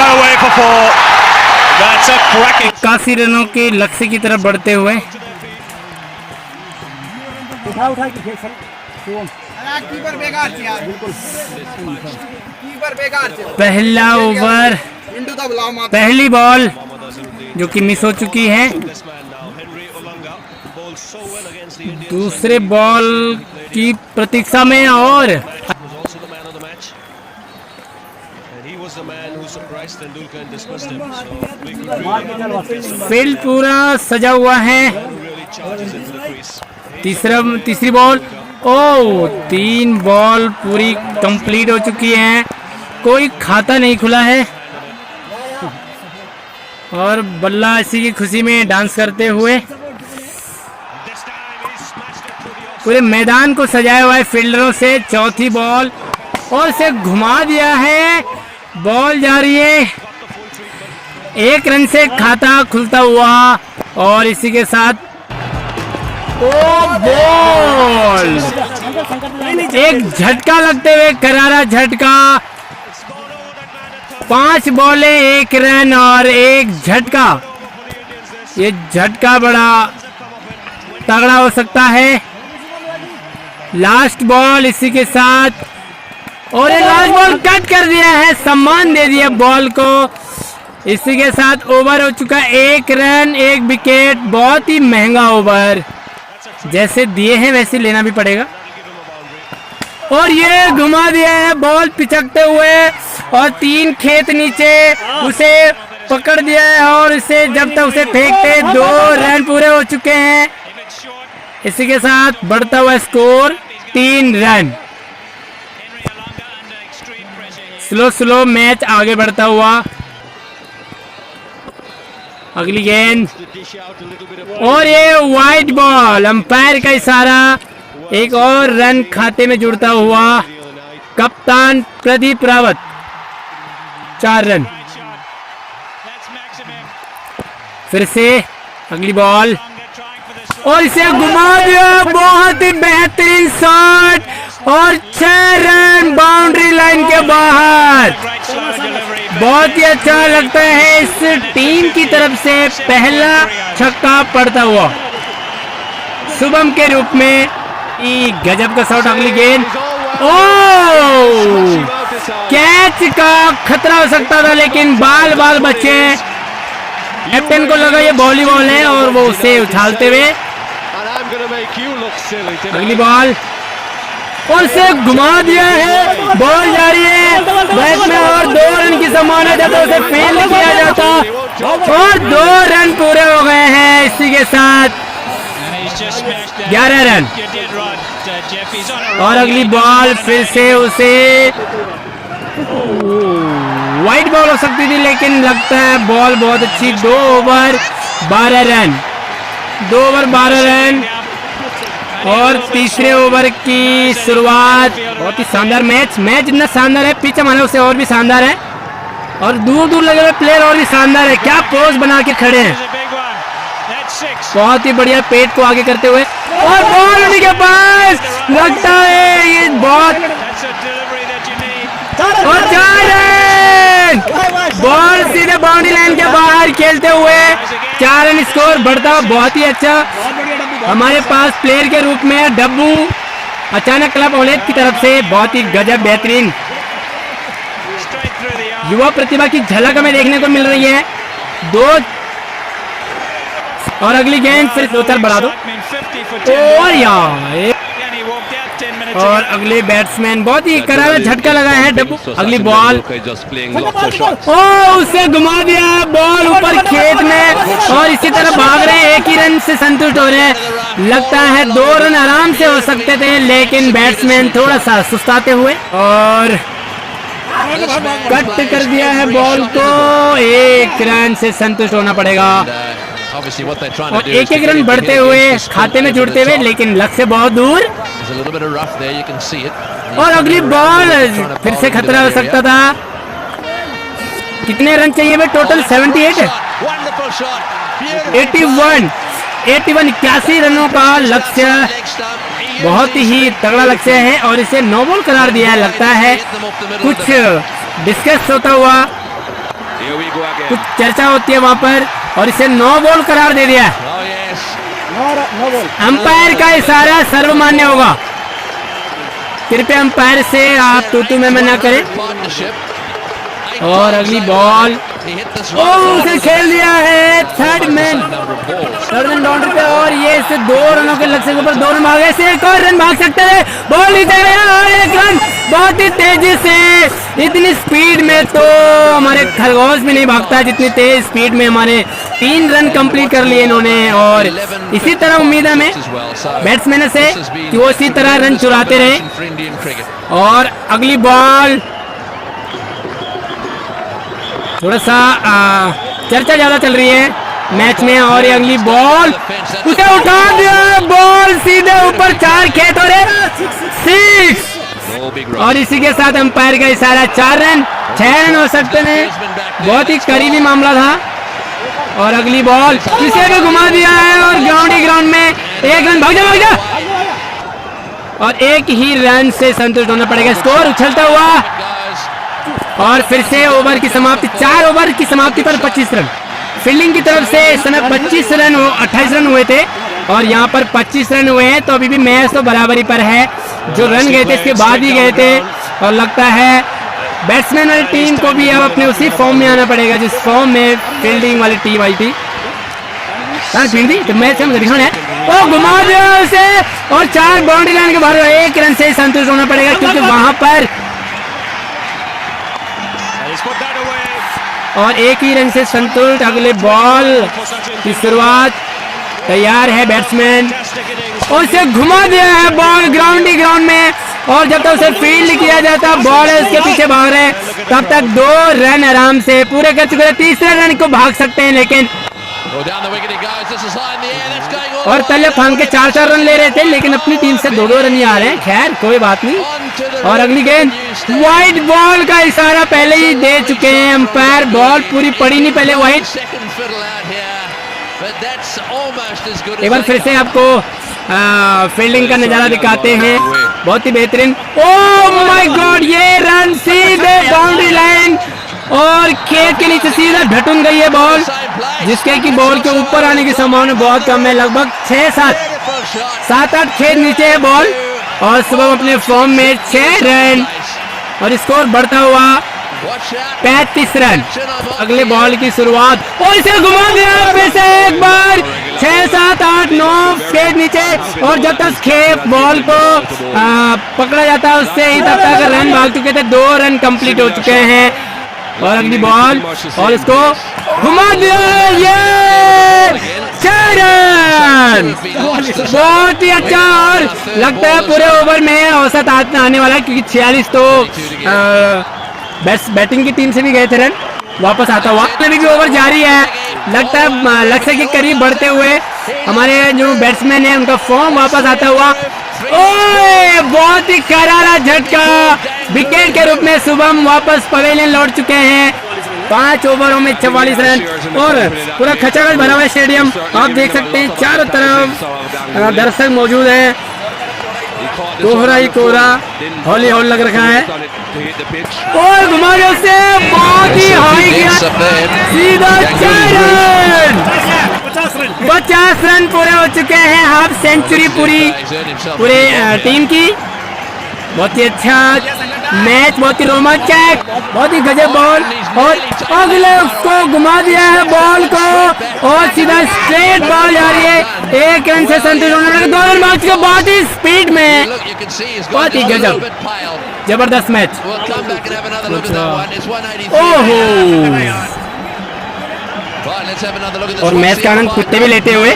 away for 4. That's a cracking. 81 रनों के लक्ष्य की तरफ बढ़ते हुए पहला ओवर, पहली बॉल जो कि मिस हो चुकी है। दूसरे बॉल की प्रतीक्षा में और फील्ड पूरा सजा हुआ है। तीसरी बॉल, ओ 3 बॉल पूरी कंप्लीट हो चुकी हैं, कोई खाता नहीं खुला है और बल्ला इसी की खुशी में डांस करते हुए पूरे मैदान को सजाया हुआ है फील्डरों से। चौथी बॉल और इसे घुमा दिया है, बॉल जा रही है, 1 रन से खाता खुलता हुआ और इसी के साथ बॉल, एक झटका लगते हुए करारा झटका, 5 बॉलें 1 रन और 1 झटका। ये झटका बड़ा तगड़ा हो सकता है। लास्ट बॉल इसी के साथ और ये लास्ट बॉल कट कर दिया है, सम्मान दे दिया बॉल को। इसी के साथ ओवर हो चुका 1 रन 1 विकेट। बहुत ही महंगा ओवर, जैसे दिए हैं वैसे लेना भी पड़ेगा। और ये घुमा दिया है बॉल पिचकते हुए और 3 खेत नीचे उसे पकड़ दिया है और इसे जब तक उसे फेंकते 2 रन पूरे हो चुके हैं। इसी के साथ बढ़ता हुआ स्कोर 3 रन। स्लो मैच आगे बढ़ता हुआ। अगली गेंद और ये वाइड बॉल, अंपायर का इशारा, एक और रन खाते में जुड़ता हुआ। कप्तान प्रदीप रावत 4 रन। फिर से अगली बॉल और इसे घुमा दिया, बहुत ही बेहतरीन शॉट और 6 रन बाउंड्री लाइन के बाहर। बहुत ही अच्छा लगता है इस टीम की तरफ से पहला छक्का पड़ता हुआ शुभम के रूप में। गजब का शॉट। अगली गेंद, ओ कैच का खतरा हो सकता था लेकिन बाल बचे। कैप्टन को लगा ये वॉलीबॉल है और वो उसे उछालते हुए अगली बॉल और उसे घुमा दिया है, बॉल जा रही है बैट में और 2 रन की संभावना जब उसे फील्ड किया जाता और 2 रन पूरे हो गए हैं। इसी के साथ 11 रन और अगली बॉल फिर से उसे वाइड बॉल हो सकती थी लेकिन लगता है बॉल बहुत अच्छी। 2 ओवर 12 रन, 2 ओवर 12 रन और तीसरे ओवर की शुरुआत। बहुत ही शानदार मैच इतना शानदार है, पीछे माने उसे और भी शानदार है और दूर लगे हुए प्लेयर और भी शानदार है। क्या पोज बना के खड़े हैं, बहुत ही बढ़िया, पेट को आगे करते हुए और बॉल उन्हीं के पास लगता है ये बहुत और 4 रन, बॉल सीधे बाउंड्री लाइन के बाहर खेलते हुए 4 रन स्कोर बढ़ता। बहुत ही अच्छा हमारे पास प्लेयर के रूप में डब्बू अचानक क्लब ओलेद की तरफ से बहुत ही गजब बेहतरीन युवा प्रतिभा की झलक हमें देखने को मिल रही है। 2 और अगली गेंद फिर 2-4 बढ़ा दो और यार और अगले बैट्समैन बहुत ही करारा झटका लगा है डब्बू। अगली बॉल ओ उसे घुमा दिया, बॉल ऊपर खेत में और इसी तरह भाग रहे हैं, 1 ही रन से संतुष्ट हो रहे हैं। लगता है 2 रन आराम से हो सकते थे लेकिन बैट्समैन थोड़ा सा सुस्ताते हुए और कट कर दिया है बॉल को। 1 रन से संतुष्ट होना पड़ेगा और 1 रन बढ़ते हुए खाते में जुड़ते हुए लेकिन लक्ष्य बहुत दूर। और अगली बॉल फिर से खतरा हो सकता था। कितने रन चाहिए भाई? टोटल 78 है, 81 रनों का लक्ष्य, बहुत ही तगड़ा लक्ष्य है और इसे 9 बॉल करार दिया है। लगता है कुछ डिस्कस होता हुआ Here we go again. कुछ चर्चा होती है वहां पर और इसे 9 बॉल करार दे दिया। Oh yes. अंपायर का इशारा सर्वमान्य होगा। कृपया अंपायर से आप तू में न करें। और अगली बॉल उसे खेल दिया है थर्ड मैन बाउंड्री पे और ये इसे 2 रनों के लक्ष्य के ऊपर 2 रन भागे से एक और रन भाग सकते हैं। बॉल नीचे गया और 1 रन बहुत ही तेजी से। इतनी स्पीड में तो हमारे खरगोश भी नहीं भागता जितनी तेज स्पीड में हमारे 3 रन कंप्लीट कर लिए इन्होंने। और इसी तरह उम्मीद है हमें बैट्समैन से कि वो इसी तरह रन चुराते रहे। और अगली बॉल थोड़ा सा चर्चा ज्यादा चल रही है मैच में और ये अगली बॉल उसे उठा दिया। बॉल सीधे ऊपर 4 खेत और 6 और इसी के साथ अंपायर का इशारा 4 रन 6 रन हो सकते हैं। बहुत ही करीबी मामला था। और अगली बॉल इसे भी घुमा दिया है और ग्राउंड में 1 रन भाग जा और 1 ही रन से संतुष्ट होना पड़ेगा। स्कोर उछलता हुआ और फिर से ओवर की समाप्ति 4 ओवर की समाप्ति पर 25 रन। फील्डिंग की तरफ से इस समय 28 रन हुए थे और यहाँ पर 25 रन हुए हैं। तो अभी भी मैच तो बराबरी पर है। जो रन गए थे इसके बाद ही गए थे और लगता है बैट्समैन वाली टीम को भी अब अपने उसी फॉर्म में आना पड़ेगा जिस फॉर्म में फील्डिंग वाली टीम आई थी। तो मैच में दिखाना है वो घुमा दिया उसे और 4 बाउंड्री लाइन के बाहर 1 रन से संतुष्ट होना पड़ेगा क्योंकि वहां पर और 1 ही रन से संतुष्ट। अगले बॉल की शुरुआत तैयार है बैट्समैन और उसे घुमा दिया है बॉल ग्राउंड में और जब तक उसे फील्ड किया जाता बॉल है उसके पीछे भाग रहे तब तक 2 रन आराम से पूरे कर चुके हैं। 3रे रन को भाग सकते हैं लेकिन और तले फांग के 4 रन ले रहे थे लेकिन अपनी टीम से 2 रन ही आ रहे हैं। खैर कोई बात नहीं। और अगली गेंद वाइड बॉल का इशारा पहले ही दे चुके हैं अंपायर। बॉल पूरी पड़ी नहीं पहले वाइड। एक बार फिर से आपको फील्डिंग का नजारा दिखाते हैं बहुत ही बेहतरीन। ओह माय गॉड ये रन सीधे बाउंड्री लाइन और खेत के नीचे सीधा ढटुन गई है बॉल जिसके कि बॉल के ऊपर आने की संभावना बहुत कम है। लगभग 7-8 खेत नीचे है बॉल और सुबह अपने फॉर्म में 6 रन और स्कोर बढ़ता हुआ 35 रन। अगले बॉल की शुरुआत और इसे घुमा दिया फिर से एक बार 6, 7, 8, 9 खेत नीचे और जब तक खेत बॉल को पकड़ा जाता है उससे ही तब तक रन भाग चुके थे। 2 रन कंप्लीट हो चुके हैं। और अगली बॉल और इसको घुमा दिया ये 6 रन। बहुत ही अच्छा और लगता है पूरे ओवर में औसत आने वाला है क्योंकि 46 तो बैटिंग की टीम से भी गए थे रन वापस आता हुआ। अभी भी ओवर जारी है। लगता है लक्ष्य के करीब बढ़ते हुए हमारे जो बैट्समैन है उनका फॉर्म वापस आता हुआ। ओए बहुत ही करारा झटका विकेट के रूप में शुभम वापस पवेलियन लौट चुके हैं। 5 ओवरों में 44 रन और पूरा खचाखच भरा हुआ स्टेडियम आप देख सकते हैं। चारों तरफ दर्शक मौजूद हैं। कोहरा ही कोहरा हॉली हॉल लग रखा है और घुमाने से बहुत ही हाई गया सीधा 4 रन। 50 रन पूरे हो चुके हैं। हाफ सेंचुरी पूरे टीम की। बहुत ही अच्छा मैच बहुत ही रोमांचक बहुत ही गजब बॉल और अगले उसको घुमा दिया है बॉल को और सीधा स्ट्रेट बॉल जा रही है। 1 रन से संतुष्ट होने लगे। 2 रन मार्च के बहुत ही स्पीड में बहुत ही गजब जबरदस्त मैच। ओहो और मैच का आनंद कुत्ते भी लेते हुए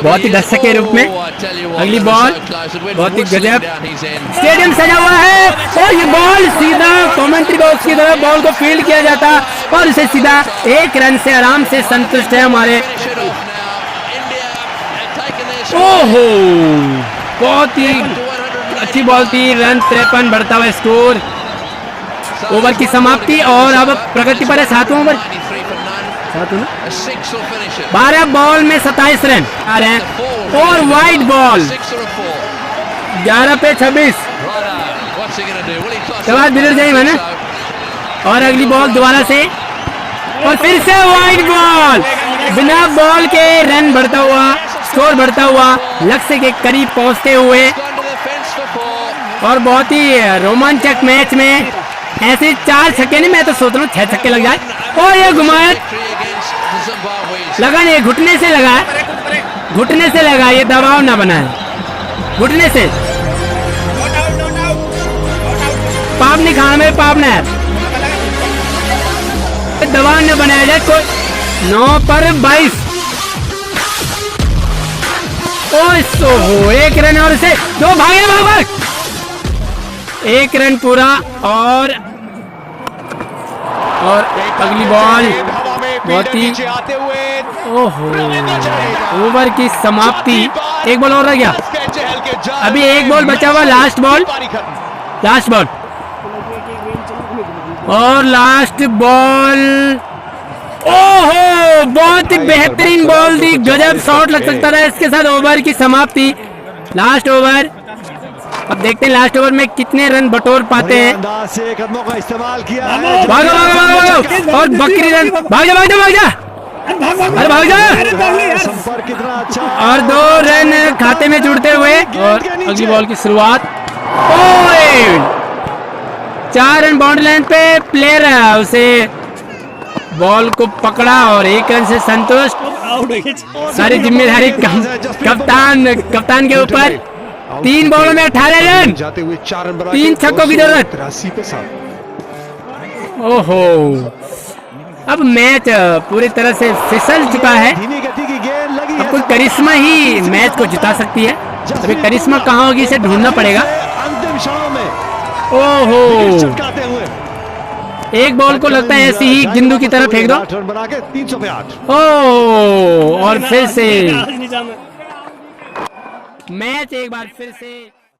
बहुत ही दर्शक के रूप में। अगली बॉल बहुत ही गजब स्टेडियम सजा हुआ है और ये बॉल सीधा कमेंट्री बॉक्स की तरफ बॉल को फील्ड किया जाता और इसे सीधा 1 रन से आराम से संतुष्ट है हमारे। ओहो बहुत ही अच्छी बॉल थी। रन 53 बढ़ता हुआ स्कोर। ओवर की समाप्ति और अब प्रगति पर है 7वां ओवर। 12 बॉल में 27 रन आ रहे हैं और वाइड बॉल 11 पे 26 बिगड़ जाए मैंने। और अगली बॉल दोबारा से और फिर से वाइड बॉल, बिना बॉल के रन बढ़ता हुआ, स्कोर बढ़ता हुआ, लक्ष्य के करीब पहुंचते हुए, और बहुत ही रोमांचक मैच में ऐसे 4 छक्के नहीं, मैं तो सोच रहा हूँ 6 छक्के लग जाए। और ये घुमाया, लगा नहीं, घुटने से लगा, घुटने से लगा, ये दबाव ना बनाए, घुटने से। पाप नहीं खाना में, पाप ना दबाव न बनाया जाए कोई। 9 पर 22। ओहो, 1 रन और से 2 भागे, भाग 1 रन पूरा। और अगली बॉल बहुत ही, ओहो, ओवर की समाप्ति। 1 बॉल और रह गया, अभी 1 बॉल बचा हुआ, लास्ट बॉल, लास्ट बॉल और लास्ट बॉल। ओहो, बहुत ही बेहतरीन बॉल दी, गजब शॉट लग सकता था। इसके साथ ओवर की समाप्ति, लास्ट ओवर। अब देखते हैं लास्ट ओवर में कितने रन बटोर पाते हैं। कदमों का इस्तेमाल किया, भागो भागो भागो, और बकरी रन, भाग जा भाग जा भाग जा, अरे भाग जा। संपर्क कितना अच्छा, और 2 रन खाते में जुड़ते हुए, और अगली बॉल की शुरुआत। 4 रन बाउंड्री लाइन पे, प्लेयर उसे बॉल को पकड़ा और 1 रन से संतुष्ट। सारी जिम्मेदारी कप्तान के ऊपर। 3 बॉलों में 18 रन, जाते हुए 4 रन बना, 3 छक्कों की जरूरत। 83 पे 7। ओहो, अब मैच पूरी तरह से फिसल चुका है। धीमी गति की गेंद लगी है, अब कोई करिश्मा ही मैच को जिता सकती है। अभी करिश्मा कहाँ होगी, इसे ढूंढना पड़ेगा। अंतिम क्षणों में ओहो, चटकाते हुए 1 बॉल को लगता है ऐसी ही गिंदू की तरफ फेंक दो। 8 रन बना के 300 पे 8। ओह, और फिर से मैच एक बार फिर से